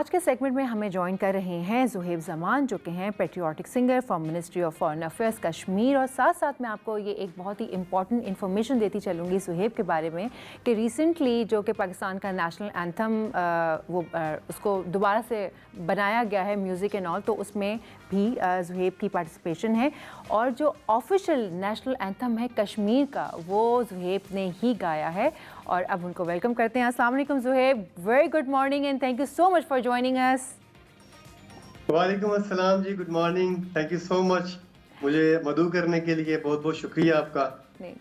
आज के सेगमेंट में हमें ज्वाइन कर रहे हैं ज़ुहैब ज़मान, जो कि हैं patriotic singer from ministry of foreign affairs Kashmir. और साथ साथ मैं आपको ये एक बहुत ही इंपॉर्टेंट इन्फॉर्मेशन देती चलूँगी ज़ुहैब के बारे में कि रिसेंटली जो कि पाकिस्तान का नेशनल एंथम उसको दोबारा से बनाया गया है म्यूज़िक एंड ऑल, तो उसमें भी ज़ुहैब की पार्टिसिपेशन है। और जो ऑफिशियल नेशनल एंथम है कश्मीर का, वो ज़ुहैब ने ही गाया है। और अब उनको वेलकम करते हैं। अस्सलाम वालेकुम Zuhaib, very good morning and thank you so much for joining us. वालेकुम अस्सलाम जी, good morning, thank you so much. मुझे मदऊ करने के लिए बहुत बहुत शुक्रिया आपका। नहीं,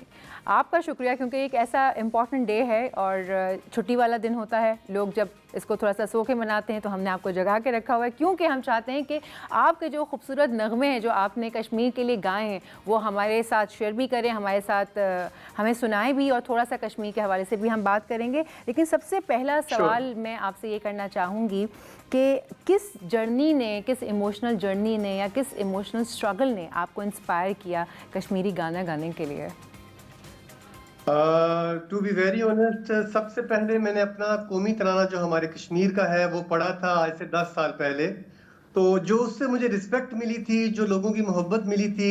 आपका शुक्रिया, क्योंकि एक ऐसा इम्पॉर्टेंट डे है और छुट्टी वाला दिन होता है। लोग जब इसको थोड़ा सा सो के मनाते हैं तो हमने आपको जगा के रखा हुआ है, क्योंकि हम चाहते हैं कि आपके जो खूबसूरत नगमे हैं जो आपने कश्मीर के लिए गाए हैं वो हमारे साथ शेयर भी करें, हमारे साथ हमें सुनाएं भी, और थोड़ा सा कश्मीर के हवाले से भी हम बात करेंगे। लेकिन सबसे पहला सवाल मैं आपसे ये करना चाहूँगी कि किस जर्नी ने, किस इमोशनल जर्नी ने या किस इमोशनल स्ट्रगल ने आपको इंस्पायर किया कश्मीरी गाना गाने के लिए? टू बी वेरी ऑनेस्ट, सबसे पहले मैंने अपना कौमी तराना जो हमारे कश्मीर का है वो पढ़ा था आज से 10 साल पहले। तो जो उससे मुझे रिस्पेक्ट मिली थी, जो लोगों की मोहब्बत मिली थी,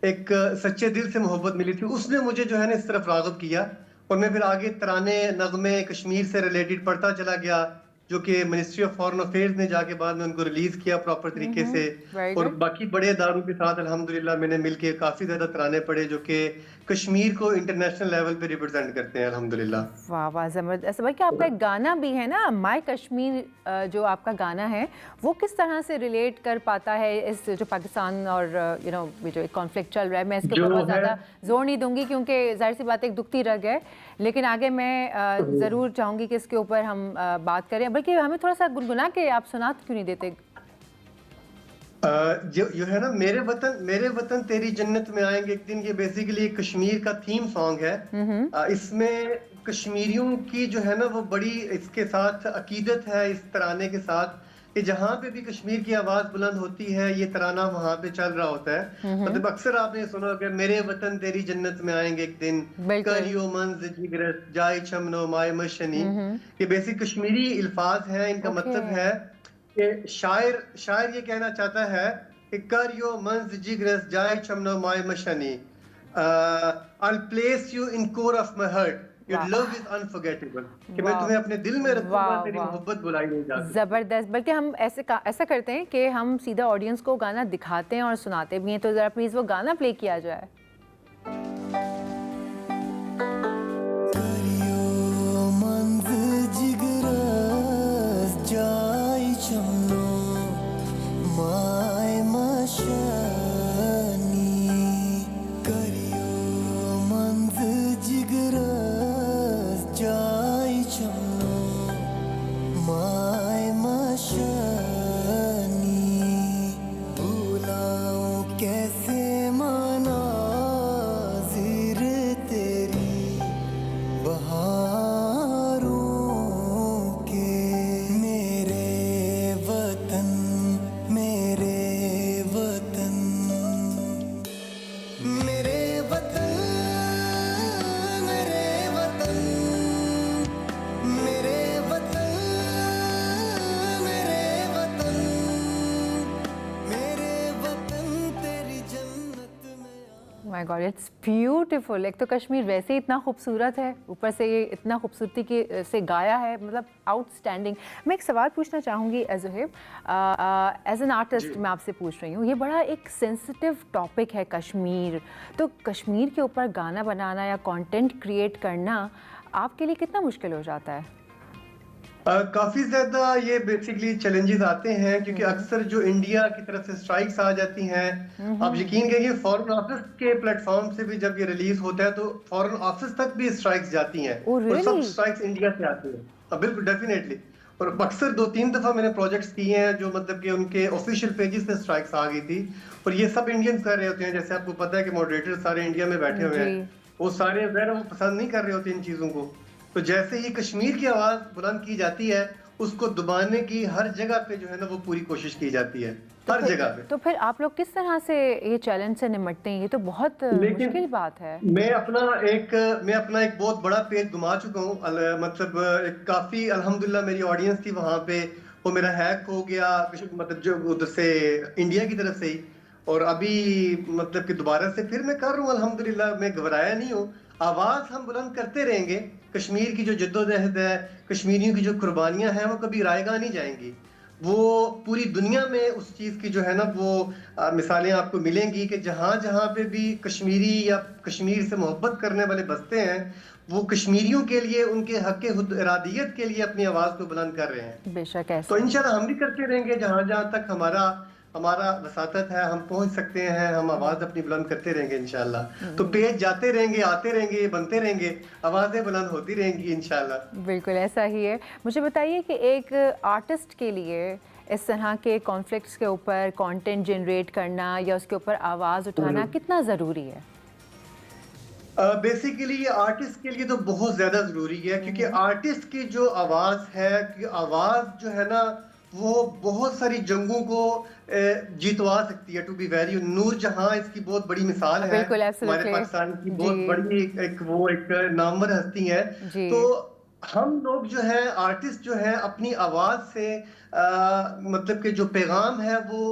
एक सच्चे दिल से मोहब्बत मिली थी, उसने मुझे जो है ना इस तरफ राग़िब किया। और मैं फिर आगे तराने नगमे कश्मीर से रिलेटेड पढ़ता चला गया, जो कि मिनिस्ट्री ऑफ फॉरेन अफेयर्स ने जाके बाद में उनको रिलीज किया प्रॉपर तरीके से। और बाकी बड़े अदारों के साथ अल्हम्दुलिल्लाह मैंने मिलके काफी ज्यादा तराने पढ़े जो कि कश्मीर को इंटरनेशनल लेवल पे रिप्रेजेंट करते हैं अल्हम्दुलिल्लाह। वाह वाह, ज़बरदस्त। भाई, आपका एक गाना भी है ना, माय कश्मीर, जो आपका गाना है वो किस तरह से रिलेट कर पाता है इस जो पाकिस्तान और जो एक कॉन्फ्लिक्ट चल रहा है? मैं इसके ऊपर बहुत ज़्यादा जोर नहीं दूंगी क्योंकि जाहिर सी बात एक दुखती रग है, लेकिन आगे मैं ज़रूर चाहूँगी कि इसके ऊपर हम बात करें। बल्कि हमें थोड़ा सा गुनगुना के आप सुना क्यों नहीं देते? जो है ना, मेरे वतन तेरी जन्नत में आएंगे एक दिन, ये बेसिकली कश्मीर का थीम सॉन्ग है। इसमें कश्मीरियों की जो है ना वो बड़ी इसके साथ अकीदत है, इस तराने के साथ, कि जहाँ पे भी कश्मीर की आवाज बुलंद होती है ये तराना वहां पे चल रहा होता है। मतलब अक्सर आपने सुना होगा, मेरे वतन तेरी जन्नत में आएंगे एक दिन, करियो मंज जिगरस जाय चमनो माय मशनी। ये बेसिक कश्मीरी अल्फाज हैं, इनका मतलब है कि शायर ये कहना चाहता है कि करियो मंज जिगरस जाय चमनो my मशनी, I'll place you in core of my heart, your love is unforgettable, कि मैं तुम्हें अपने दिल में रखूंगा, तेरी मोहब्बत बुलाई नहीं जा सकती। ज़बरदस्त। बल्कि हम ऐसा करते हैं कि हम सीधा ऑडियंस को गाना दिखाते हैं और सुनाते भी हैं, तो ज़रा प्लीज़ वो गाना प्ले किया जाए। My God, it's beautiful. एक तो कश्मीर वैसे ही इतना खूबसूरत है, ऊपर से ये इतना खूबसूरती के से गाया है, मतलब आउटस्टैंडिंग। मैं एक सवाल पूछना चाहूँगी ज़ुहैब, एज एन आर्टिस्ट मैं आपसे पूछ रही हूँ, ये बड़ा एक सेंसिटिव टॉपिक है कश्मीर, तो कश्मीर के ऊपर गाना बनाना या कंटेंट क्रिएट करना आपके लिए कितना मुश्किल हो जाता है? काफी ज्यादा ये बेसिकली चैलेंजेस आते हैं, क्योंकि अक्सर जो इंडिया की तरफ से स्ट्राइक्स आ जाती हैं, आप यकीन करिए फॉरेन ऑफिस के प्लेटफॉर्म से भी जब ये रिलीज होता है तो फॉरेन ऑफिस तक भी स्ट्राइक्स जाती हैं। और सब स्ट्राइक्स इंडिया से आती हैं। बिल्कुल, डेफिनेटली। और अक्सर 2-3 दफा मैंने प्रोजेक्ट्स किए हैं जो मतलब कि उनके ऑफिशियल पेजेस पे स्ट्राइक्स आ गई थी, और ये सब इंडियंस कर रहे होते हैं। जैसे आपको पता है कि मॉडरेटर सारे इंडिया में बैठे हुए हैं, वो सारे वो पसंद नहीं कर रहे होते इन चीजों को। तो जैसे ही कश्मीर की आवाज बुलंद की जाती है, उसको दबाने की हर जगह पे जो है ना वो पूरी कोशिश की जाती है, हर जगह पे। तो फिर आप लोग किस तरह से ये चैलेंज से निपटते हैं? ये तो बहुत मुश्किल बात है। मैं अपना एक बहुत बड़ा पेज घुमा चुका हूँ। मतलब काफी अल्हम्दुलिल्लाह मेरी ऑडियंस थी वहां पे, वो मेरा हैक हो गया, मतलब जो उधर से इंडिया की तरफ से ही, और अभी मतलब कि दोबारा से फिर मैं कर रहा हूँ अल्हम्दुलिल्लाह, मैं घबराया नहीं हूँ। आवाज हम बुलंद करते रहेंगे। कश्मीर की जो जद्दोजहद है, कश्मीरियों की जो कुर्बानियां हैं, वो कभी रायगा नहीं जाएंगी। वो पूरी दुनिया में उस चीज की जो है ना वो मिसालें आपको मिलेंगी कि जहां जहां पे भी कश्मीरी या कश्मीर से मोहब्बत करने वाले बसते हैं, वो कश्मीरियों के लिए, उनके हक खुद इरादियत के लिए अपनी आवाज को बुलंद कर रहे हैं। बेशक तो ऐसा है। इंशाल्लाह हम भी करते रहेंगे, जहां जहां तक हमारा हमारा वसातत है, हम पहुंच सकते हैं, हम आवाज अपनी बुलंद करते रहेंगे इंशाल्लाह। तो पेज जाते रहेंगे, आते रहेंगे, बनते रहेंगे, आवाजें बुलंद होती रहेंगी इंशाल्लाह। बिल्कुल ऐसा ही है। मुझे बताइए कि एक आर्टिस्ट के लिए इस तरह के कॉन्फ्लिक्ट्स के ऊपर कंटेंट जनरेट करना या उसके ऊपर आवाज़ उठाना कितना ज़रूरी है? बेसिकली ये आर्टिस्ट के लिए तो बहुत ज्यादा जरूरी है, क्योंकि आर्टिस्ट की जो आवाज है, कि आवाज जो है ना वो बहुत सारी जंगों को जीतवा सकती है। टू बी वेरी, नूर जहां इसकी बहुत बड़ी मिसाल है, बिल्कुल हमारे एब्सोल्युटली। पाकिस्तान की जी बहुत बड़ी एक नामवर हस्ती है। जी। तो हम लोग जो है आर्टिस्ट जो है अपनी आवाज से मतलब कि जो पैगाम है वो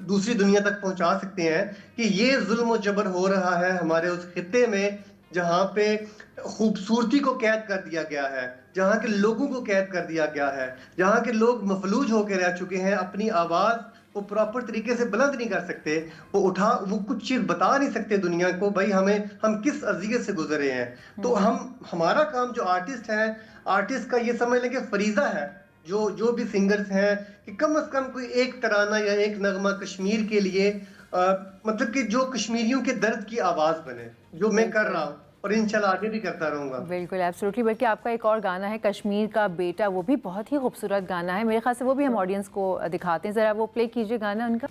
दूसरी दुनिया तक पहुंचा सकते हैं कि ये जुल्म और जबर हो रहा है हमारे उस खित्ते में, जहां पे खूबसूरती को कैद कर दिया गया है, जहां के लोगों को कैद कर दिया गया है, जहां के लोग मफलूज होकर रह चुके हैं, अपनी आवाज वो प्रॉपर तरीके से बुलंद नहीं कर सकते, वो कुछ चीज बता नहीं सकते दुनिया को, भाई हम किस अजियत से गुजरे हैं। तो हमारा काम जो आर्टिस्ट है, आर्टिस्ट का ये समझ लें कि फरीजा है, जो भी सिंगर्स हैं, कि कम से कम कोई एक तराना या एक नगमा कश्मीर के लिए मतलब कि जो कश्मीरियों के दर्द की आवाज बने, जो मैं कर रहा हूँ और इंशाल्लाह आगे भी करता रहूंगा। बिल्कुल एब्सोल्युटली। बल्कि आपका एक और गाना है कश्मीर का बेटा, वो भी बहुत ही खूबसूरत गाना है। मेरे ख्याल से वो भी हम ऑडियंस को दिखाते हैं, ज़रा वो प्ले कीजिए गाना उनका।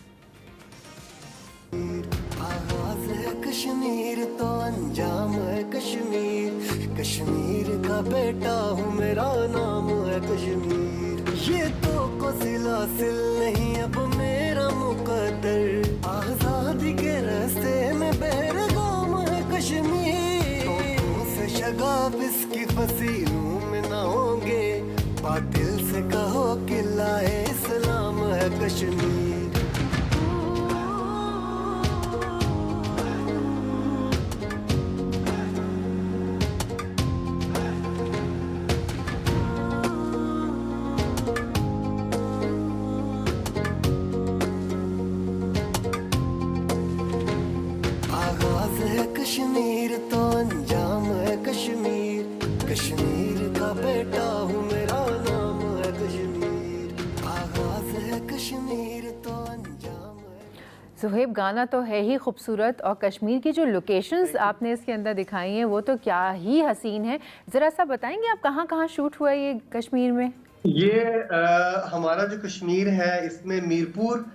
आगाज़ है कश्मीर तो अंजाम है कश्मीर, कश्मीर का बेटा हूँ मेरा नाम है कश्मीर। ये तो को सिलासिल नहीं अब मेरा मुकद्दर, आजादी के रास्ते में बेरगाम है कश्मीर। तोपों से शगाफ इसकी फसीलों में ना होंगे, बातिल से कहो कि लाए इस्लाम है कश्मीर। आगाज़ है कश्मीर तो अंजाम है कश्मीर, कश्मीर का बेटा हूँ मेरा नाम है कश्मीर। आगाज़ है कश्मीर तो अंजाम है। सुहेब, गाना तो है ही खूबसूरत और कश्मीर की जो लोकेशंस आपने इसके अंदर दिखाई हैं वो तो क्या ही हसीन है। ज़रा सा बताएंगे आप कहाँ कहाँ शूट हुआ है ये कश्मीर में? ये हमारा जो कश्मीर है, इसमें मीरपुर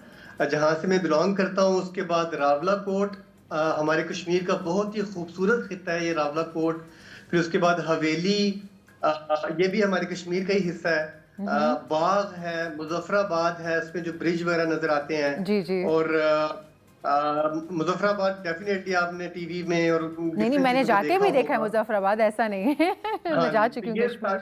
जहाँ से मैं बिलोंग करता हूँ, उसके बाद रावलाकोट, हमारे कश्मीर का बहुत ही खूबसूरत खित्ता है ये रावलाकोट। फिर उसके बाद हवेली, ये भी हमारे कश्मीर का ही हिस्सा है। बाग है, मुजफ्फराबाद है, उसमें जो ब्रिज वगैरह नजर आते हैं। जी जी। और मुजफ्फराबाद डेफिनेटली आपने टीवी में और नहीं, मैंने जाके भी देखा है मुजफ्फराबाद, ऐसा नहीं है। मैं जा चुकी हूँ कश्मीर।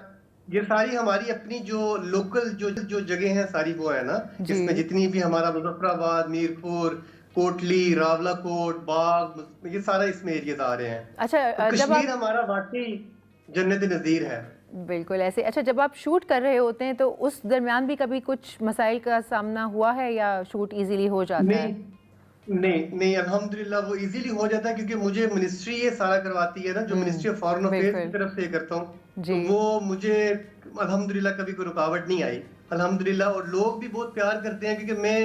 ये सारी हमारी अपनी जो लोकल जो जगह हैं सारी वो है ना, जी। इसमें जितनी भी हमारा मुजफ्फराबाद, मीरपुर, कोटली, रावलाकोट, बाग, ये सारा इसमें एरियाज आ रहे हैं। अच्छा तो जब कश्मीर आप हमारा वाकई जन्नत नज़ीर है। बिल्कुल ऐसे, अच्छा जब आप शूट कर रहे होते हैं तो उस दरमियान भी कभी कुछ मसाइल का सामना हुआ है या शूट इजीली हो जाता है? नहीं, अल्हम्दुलिल्लाह वो इजीली हो जाता है, क्योंकि मुझे मिनिस्ट्री ये सारा करवाती है ना, जो मिनिस्ट्री ऑफ फॉरेन अफेयर्स की बिल्कुल तरफ से ये करता हूँ, तो जी। वो मुझे अल्हम्दुलिल्लाह कभी कोई रुकावट नहीं आई अल्हम्दुलिल्लाह। और लोग भी बहुत प्यार करते हैं, क्योंकि मैं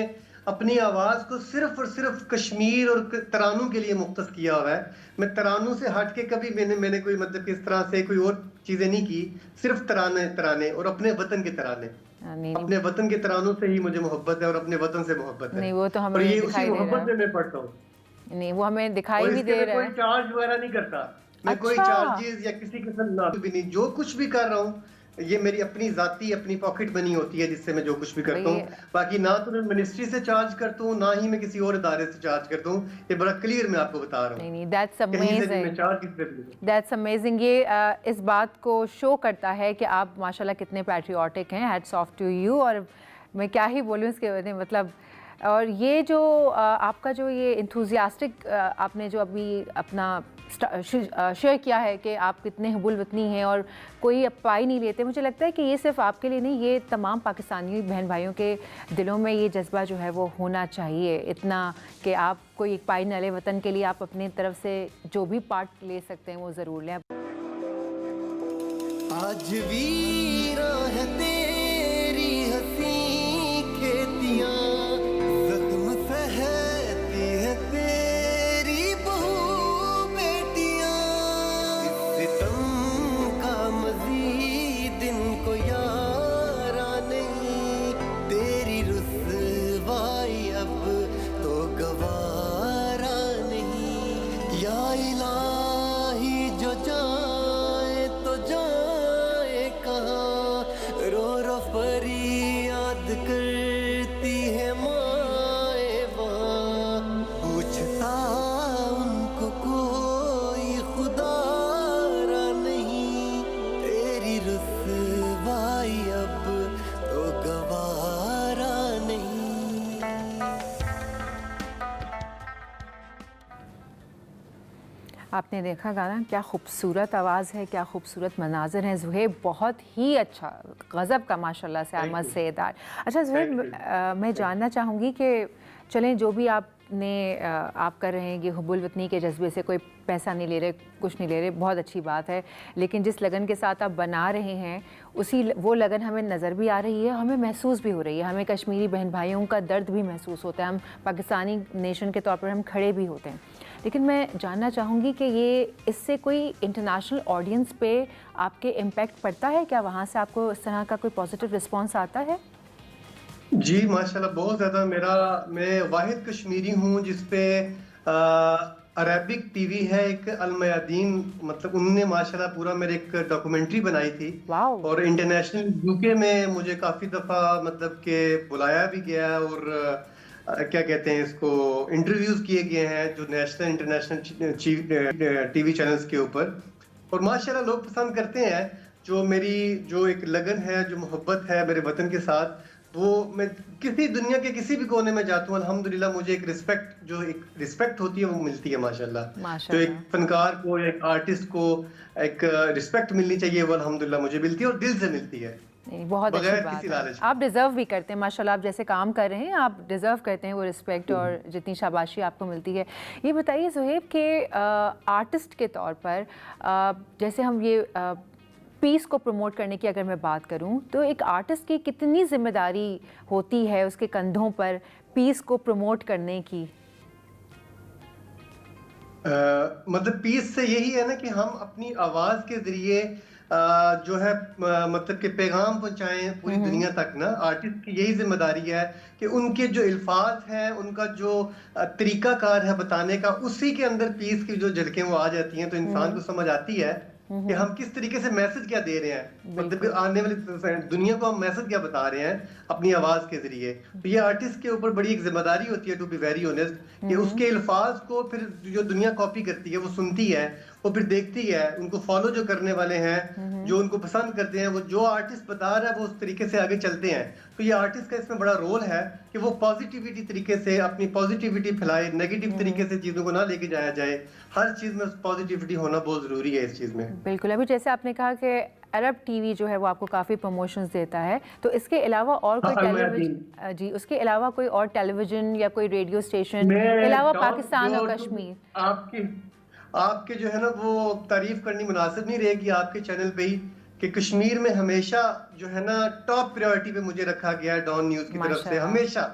अपनी आवाज को सिर्फ और सिर्फ कश्मीर और तरानों के लिए मुख्तस किया हुआ है। मैं तरानों से हट के कभी मैंने कोई मतलब इस तरह से कोई और चीजें नहीं की, सिर्फ तराने और अपने वतन के तराने। नहीं अपने वतन के तरानों से ही मुझे मोहब्बत है और अपने वतन से मोहब्बत है, नहीं, वो तो और हमें ये उसी दिखाई दे रहा मोहब्बत है। में मैं पढ़ता हूँ। नहीं, वो हमें दिखाई और भी इसके दे मैं रहा कोई है। चार्ज वगैरह नहीं करता, मैं कोई अच्छा। चार्जेस या किसी किस्म ना भी नहीं, जो कुछ भी कर रहा हूँ ये मेरी अपनी जाती अपनी पॉकेट मनी होती है, जिससे मैं जो कुछ भी करता हूँ। बाकी ना तो मैं मिनिस्ट्री से चार्ज करता हूँ, ना ही मैं किसी और इदारे से चार्ज करता हूँ। ये बड़ा क्लियर मैं आपको बता रहा हूँ, नहीं, दैट्स कहीं से भी मैं अमेजिंग, चार्ज किसी से भी नहीं। That's amazing. ये इस बात को शो करता है कि आप माशाल्लाह कितने पैट्रियोटिक हैं। Hats off to you. और मैं क्या ही बोलूँ इसके बारे में, मतलब। और ये जो आपका जो ये इंथुजियास्टिक आपने जो अभी अपना शेयर किया है कि आप कितने हुबुल वतनी हैं और कोई पाई नहीं लेते, मुझे लगता है कि ये सिर्फ आपके लिए नहीं, ये तमाम पाकिस्तानी बहन भाइयों के दिलों में ये जज्बा जो है वो होना चाहिए, इतना कि आप कोई एक पाई न ले वतन के लिए आप अपनी तरफ से जो भी पार्ट ले सकते हैं वो ज़रूर लें। आज वीरा है तेरी हंसी खेतियां, जख्म सहती है तेरी बहू बेटियां, इस सितम का मज़ीद इनको यारा नहीं, तेरी रुसवाई अब तो गवारा नहीं। या इलाही जो जाए तो जाए कहाँ, रो रो फरियाद करती है माए वहाँ, पूछता उनको कोई खुदारा नहीं, तेरी रुसवाई अब तो गवारा नहीं। आपने देखा गाना, क्या खूबसूरत आवाज़ है, क्या खूबसूरत मनाज़र हैं। ज़ुहैब बहुत ही अच्छा, गज़ब का माशाल्लाह से आमद सेदार। अच्छा ज़ुहैब, मैं जानना चाहूँगी कि चलें जो भी आपने आप कर रहे हैं ये हुब्बुल वतनी के जज्बे से, कोई पैसा नहीं ले रहे, कुछ नहीं ले रहे, बहुत अच्छी बात है, लेकिन जिस लगन के साथ आप बना रहे हैं उसी वो लगन हमें नज़र भी आ रही है, हमें महसूस भी हो रही है, हमें कश्मीरी बहन भाइयों का दर्द भी महसूस होता है, हम पाकिस्तानी नेशन के तौर पर हम खड़े भी होते हैं। लेकिन मैं जानना चाहूँगी कि ये इससे कोई इंटरनेशनल ऑडियंस पे आपके इम्पैक्ट पड़ता है क्या? वहाँ से आपको इस तरह का कोई पॉजिटिव रिस्पॉन्स आता है? जी माशाल्लाह बहुत ज़्यादा। मैं वाहिद कश्मीरी हूँ जिसपे अरेबिक टीवी है एक, अल मयादीन, मतलब उनने माशाल्लाह पूरा मेरे एक डॉक्यूमेंट्री बनाई थी वाओ। और इंटरनेशनल यूके में मुझे काफ़ी दफ़ा मतलब के बुलाया भी गया है और क्या कहते हैं इसको, इंटरव्यूज किए गए हैं जो नेशनल इंटरनेशनल टीवी चैनल्स के ऊपर, और माशाल्लाह लोग पसंद करते हैं। जो मेरी जो एक लगन है, जो मोहब्बत है मेरे वतन के साथ, वो मैं किसी दुनिया के किसी भी कोने में जाता हूँ अल्हम्दुलिल्लाह मुझे एक रिस्पेक्ट होती है वो मिलती है माशाल्लाह। तो एक फनकार को, एक आर्टिस्ट को एक रिस्पेक्ट मिलनी चाहिए, वो अल्हम्दुलिल्लाह मुझे मिलती है और दिल से मिलती है। नहीं, बहुत अच्छी बात है, आप डिज़र्व भी करते हैं माशाल्लाह, आप जैसे काम कर रहे हैं आप डिज़र्व करते हैं वो रिस्पेक्ट और जितनी शाबाशी आपको मिलती है। ये बताइए ज़ुहैब के आर्टिस्ट के तौर पर जैसे हम ये पीस को प्रमोट करने की अगर मैं बात करूं तो एक आर्टिस्ट की कितनी जिम्मेदारी होती है उसके कंधों पर पीस को प्रमोट करने की? मतलब पीस से यही है ना कि हम अपनी आवाज़ के ज़रिए जो है मतलब कि पैगाम पहुंचाएं पूरी दुनिया तक ना। आर्टिस्ट की यही जिम्मेदारी है कि उनके जो अल्फाज हैं, उनका जो तरीकाकार है बताने का, उसी के अंदर पीस की जो झलकें वो आ जाती हैं, तो इंसान को समझ आती है कि हम किस तरीके से मैसेज क्या दे रहे हैं, मतलब आने वाली दुनिया को हम मैसेज क्या बता रहे हैं अपनी आवाज के जरिए। तो ये आर्टिस्ट के ऊपर बड़ी एक जिम्मेदारी होती है, टू बी वेरी ऑनेस्ट, कि उसके अल्फाज को फिर जो दुनिया कॉपी करती है, वो सुनती है, वो फिर देखती है, उनको फॉलो जो करने वाले हैं, जो उनको पसंद करते हैं, वो जो आर्टिस्ट बता रहा है वो उस तरीके से आगे चलते हैं। तो ये आर्टिस्ट का इसमें बड़ा रोल है कि वो पॉजिटिविटी तरीके से अपनी पॉजिटिविटी फैलाए, नेगेटिव तरीके से चीजों को ना लेके जाया जाए। हर चीज में पॉजिटिविटी होना बहुत जरूरी है इस चीज में। बिल्कुल, अभी जैसे आपने कहा कि अरब टीवी जो है वो आपको काफ़ी प्रमोशंस देता है, तो इसके अलावा और कोई टेलीविजन, जी उसके अलावा कोई और टेलीविजन या कोई रेडियो स्टेशन अलावा पाकिस्तान और कश्मीर? आपके जो है ना वो तारीफ करनी मुनासिब नहीं रहेगी आपके चैनल पे ही, कि कश्मीर में हमेशा जो है ना टॉप प्रायोरिटी पे मुझे रखा गया है डॉन न्यूज की तरफ से हमेशा।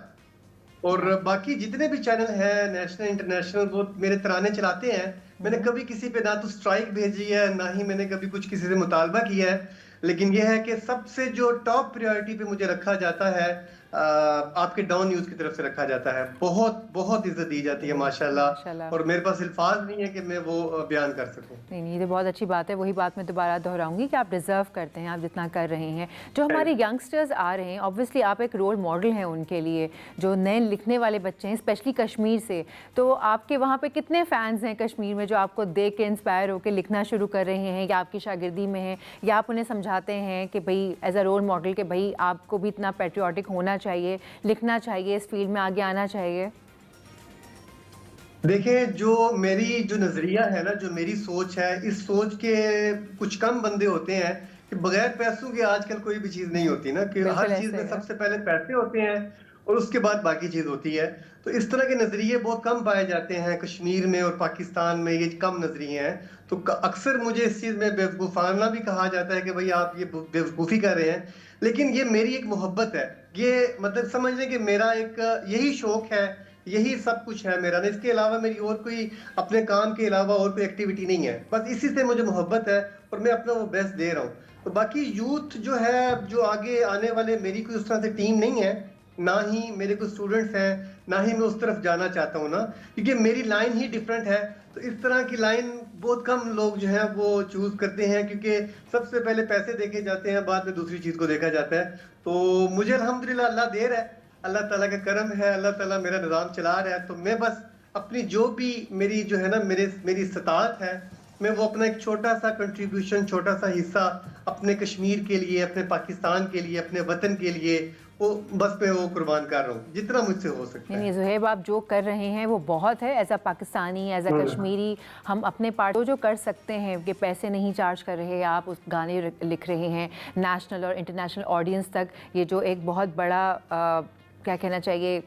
और बाकी जितने भी चैनल हैं नेशनल इंटरनेशनल, वो मेरे तराने चलाते हैं। मैंने कभी किसी पे ना तो स्ट्राइक भेजी है, ना ही मैंने कभी कुछ किसी से मुतालबा किया है, लेकिन यह है कि सबसे जो टॉप प्रायोरिटी पे मुझे रखा जाता है आपके डॉन न्यूज की तरफ से रखा जाता है। बहुत बहुत इज्जत दी जाती है माशाल्लाह, और मेरे पास अल्फाज नहीं है कि मैं वो बयान कर सकूं। नहीं, ये तो बहुत अच्छी बात है। वही बात मैं दोबारा दोहराऊंगी कि आप डिज़र्व करते हैं, आप जितना कर रहे हैं। जो हमारे यंगस्टर्स आ रहे हैं, ऑब्वियसली आप एक रोल मॉडल हैं उनके लिए, जो नए लिखने वाले बच्चे हैं, स्पेशली कश्मीर से। तो आपके वहाँ पे कितने फ़ैन्स हैं कश्मीर में जो आपको देख के इंस्पायर होकर लिखना शुरू कर रहे हैं, या आपकी शागिर्दी में हैं, या आप उन्हें समझाते हैं कि भाई एज अ रोल मॉडल कि भाई आपको भी इतना पैट्रियाटिक होना चाहिए, लिखना चाहिए, इस फील्ड में आगे आना चाहिए? देखिए, जो मेरी जो नज़रिया है ना, जो मेरी सोच है, इस सोच के कुछ कम बंदे होते हैं कि बगैर पैसों के आजकल कोई भी चीज़ नहीं होती ना, कि बिल्कुल हर चीज़ ऐसे में है। सबसे पहले पैसे होते हैं और उसके बाद बाकी चीज़ होती है। तो इस तरह के नज़रिए बहुत कम पाए जाते हैं कश्मीर में और पाकिस्तान में, ये कम नज़रिए हैं। तो अक्सर मुझे इस चीज़ में बेवकूफ़ाना भी कहा जाता है कि भाई आप ये बेवकूफ़ी कर रहे हैं। लेकिन ये मेरी एक मोहब्बत है। ये मतलब समझ लें कि मेरा एक यही शौक है, यही सब कुछ है मेरा। ना इसके अलावा मेरी और कोई अपने काम के अलावा और कोई एक्टिविटी नहीं है। बस इसी से मुझे मोहब्बत है और मैं अपना वो बेस्ट दे रहा हूँ। तो बाकी यूथ जो है, जो आगे आने वाले, मेरी कोई उस तरह से टीम नहीं है, ना ही मेरे कोई स्टूडेंट्स हैं, ना ही मैं उस तरफ जाना चाहता हूँ ना, क्योंकि मेरी लाइन ही डिफरेंट है। तो इस तरह की लाइन बहुत कम लोग जो है वो चूज करते हैं, क्योंकि सबसे पहले पैसे देखे जाते हैं, बाद में दूसरी चीज को देखा जाता है। तो मुझे अल्हम्दुलिल्लाह अल्लाह दे रहा है, अल्लाह ताला का करम है, अल्लाह ताला मेरा निज़ाम चला रहा है। तो मैं बस अपनी जो भी मेरी जो है ना मेरी इस्तात है, मैं वो अपना एक छोटा सा कंट्रीब्यूशन, छोटा सा हिस्सा अपने कश्मीर के लिए, अपने पाकिस्तान के लिए, अपने वतन के लिए, वो बस मैं वो कुर्बान कर रहा हूँ जितना मुझसे हो सकता है। नहीं ज़ुहैब, आप जो कर रहे हैं वो बहुत है। As a Pakistani, as a Kashmiri, हम अपने पार्ट जो कर सकते हैं कि पैसे नहीं चार्ज कर रहे, आप उस गाने लिख रहे हैं नेशनल और इंटरनेशनल ऑडियंस तक, ये जो एक बहुत बड़ा क्या कहना चाहिए,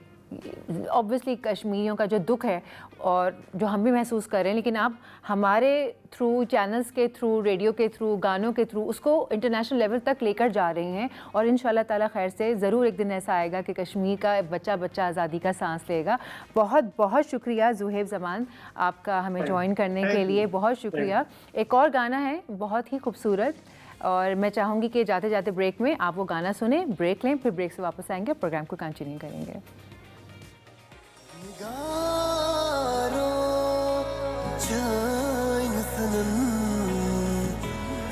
ऑब्वियसली कश्मीरियों का जो दुख है और जो हम भी महसूस कर रहे हैं, लेकिन आप हमारे थ्रू, चैनल्स के थ्रू, रेडियो के थ्रू, गानों के थ्रू उसको इंटरनेशनल लेवल तक लेकर जा रहे हैं। और इंशाल्लाह ताला खैर से ज़रूर एक दिन ऐसा आएगा कि कश्मीर का बच्चा बच्चा आज़ादी का सांस लेगा। बहुत बहुत शुक्रिया ज़ुहैब ज़मान आपका हमें ज्वाइन करने के लिए, बहुत शुक्रिया। एक और गाना है बहुत ही खूबसूरत, और मैं चाहूँगी कि जाते जाते ब्रेक में आप वो गाना सुने, ब्रेक लें, फिर ब्रेक से वापस आएंगे, प्रोग्राम को कंटिन्यू करेंगे। निगारो जाइन सनम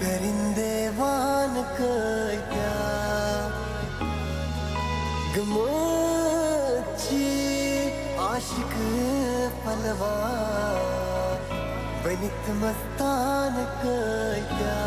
परिंदे वान क्या गमची आशिक पलवा बनित मस्तान क्या